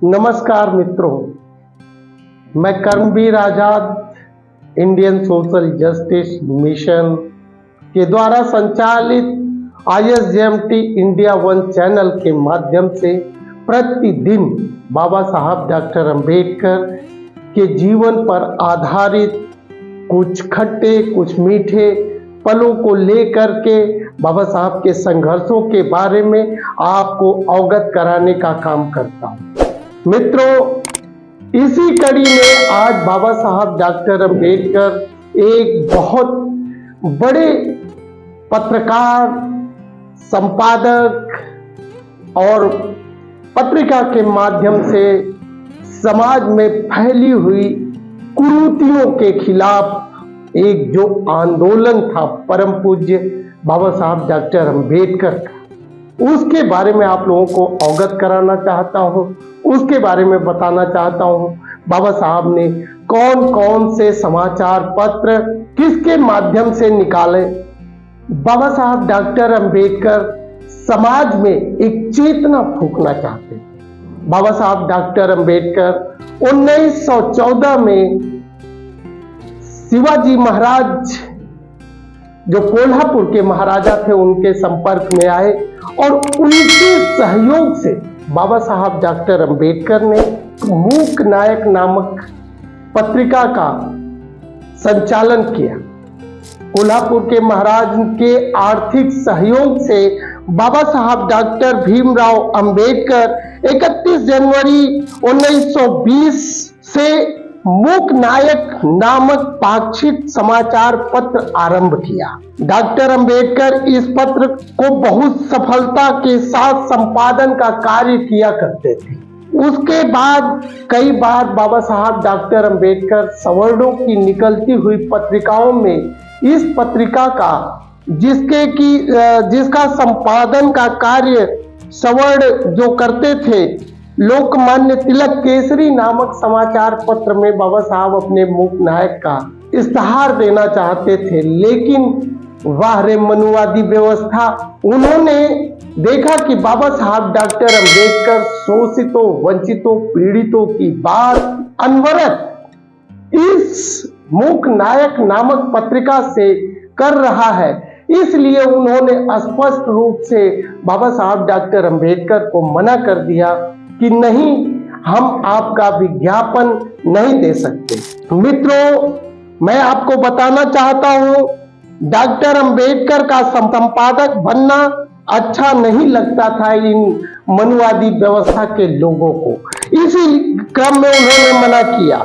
नमस्कार मित्रों, मैं कर्मवीर आजाद इंडियन सोशल जस्टिस मिशन के द्वारा संचालित ISJMT इंडिया 1 चैनल के माध्यम से प्रतिदिन बाबा साहब डॉक्टर अंबेडकर के जीवन पर आधारित कुछ खट्टे कुछ मीठे पलों को लेकर के बाबा साहब के संघर्षों के बारे में आपको अवगत कराने का काम करता हूं। मित्रों, इसी कड़ी में आज बाबा साहब डॉक्टर अंबेडकर एक बहुत बड़े पत्रकार, संपादक और पत्रिका के माध्यम से समाज में फैली हुई कुरीतियों के खिलाफ एक जो आंदोलन था परम पूज्य बाबा साहब डॉक्टर अंबेडकर का, उसके बारे में आप लोगों को अवगत कराना चाहता हूं। उसके बारे में बताना चाहता हूं बाबा साहब ने कौन कौन से समाचार पत्र किसके माध्यम से निकाले। बाबा साहब डॉक्टर अंबेडकर समाज में एक चेतना फूंकना चाहते थे। बाबा साहब डॉक्टर अंबेडकर 1914 में शिवाजी महाराज जो कोल्हापुर के महाराजा थे उनके संपर्क में आए और उनके सहयोग से बाबा साहब डॉक्टर अंबेडकर ने मूक नायक नामक पत्रिका का संचालन किया। कोल्हापुर के महाराज के आर्थिक सहयोग से बाबा साहब डॉक्टर भीमराव अंबेडकर 31 जनवरी 1920 से मूक नायक नामक पाक्षिक समाचार पत्र आरंभ किया। डॉक्टर अंबेडकर इस पत्र को बहुत सफलता के साथ संपादन का कार्य किया करते थे। उसके बाद कई बार बाबा साहब डॉक्टर अंबेडकर सवर्णों की निकलती हुई पत्रिकाओं में इस पत्रिका का जिसका संपादन का कार्य सवर्ण जो करते थे, लोकमान्य तिलक केसरी नामक समाचार पत्र में बाबा साहब अपने मूक नायक का इश्तहार देना चाहते थे, लेकिन वाह रे मनुवादी व्यवस्था, उन्होंने देखा कि बाबा साहब डॉक्टर अंबेडकर शोषितों, वंचितों, पीड़ितों की बात अनवरत इस मूक नायक नामक पत्रिका से कर रहा है। इसलिए उन्होंने स्पष्ट रूप से बाबा साहब डॉक्टर अंबेडकर को मना कर दिया कि नहीं, हम आपका विज्ञापन नहीं दे सकते। मित्रों, मैं आपको बताना चाहता हूं, डॉक्टर अंबेडकर का संपादक बनना अच्छा नहीं लगता था इन मनुवादी व्यवस्था के लोगों को। इसी क्रम में उन्होंने मना किया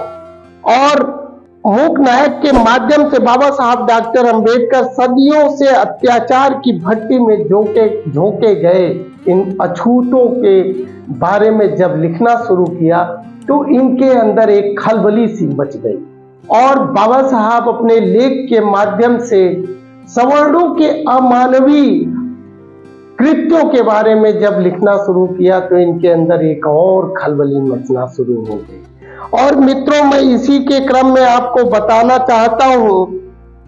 और मूक नायक के माध्यम से बाबा साहब डॉक्टर अंबेडकर सदियों से अत्याचार की भट्टी में झोंके गए इन अछूतों के बारे में जब लिखना शुरू किया तो इनके अंदर एक खलबली सी मच गई और बाबा साहब अपने लेख के माध्यम से सवर्णों के अमानवीय कृत्यों के बारे में जब लिखना शुरू किया तो इनके अंदर एक और खलबली मचना शुरू हो गई। और मित्रों, मैं इसी के क्रम में आपको बताना चाहता हूं,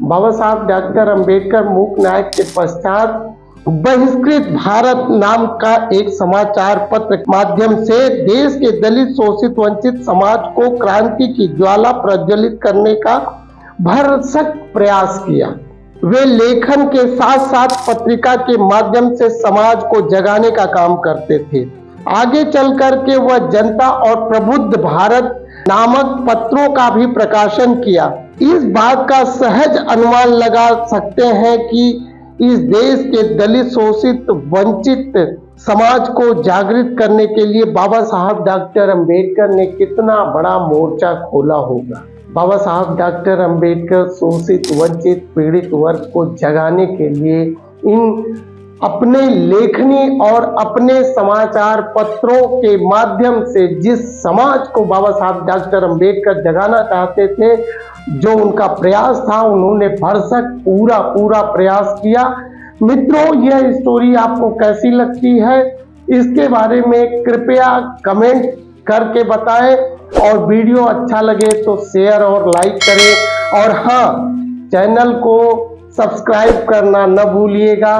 बाबा साहब डॉक्टर अंबेडकर मूक नायक के पश्चात बहिष्कृत भारत नाम का एक समाचार पत्र के माध्यम से देश के दलित, शोषित, वंचित समाज को क्रांति की ज्वाला प्रज्वलित करने का भरसक प्रयास किया। वे लेखन के साथ साथ पत्रिका के माध्यम से समाज को जगाने का काम करते थे। आगे चल करके वह जनता और प्रबुद्ध भारत नामक पत्रों का भी प्रकाशन किया। इस बात का सहज अनुमान लगा सकते हैं कि इस देश के दलित, शोषित, वंचित समाज को जागृत करने के लिए बाबा साहब डॉक्टर अंबेडकर ने कितना बड़ा मोर्चा खोला होगा। बाबा साहब डॉक्टर अंबेडकर शोषित, वंचित, पीड़ित वर्ग को जगाने के लिए इन अपने लेखनी और अपने समाचार पत्रों के माध्यम से जिस समाज को बाबा साहब डॉक्टर अंबेडकर जगाना चाहते थे, जो उनका प्रयास था, उन्होंने भरसक पूरा प्रयास किया। मित्रों, यह स्टोरी आपको कैसी लगती है इसके बारे में कृपया कमेंट करके बताएं और वीडियो अच्छा लगे तो शेयर और लाइक करें और हाँ, चैनल को सब्सक्राइब करना न भूलिएगा।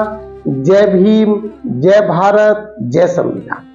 जय भीम, जय भारत, जय संविधान।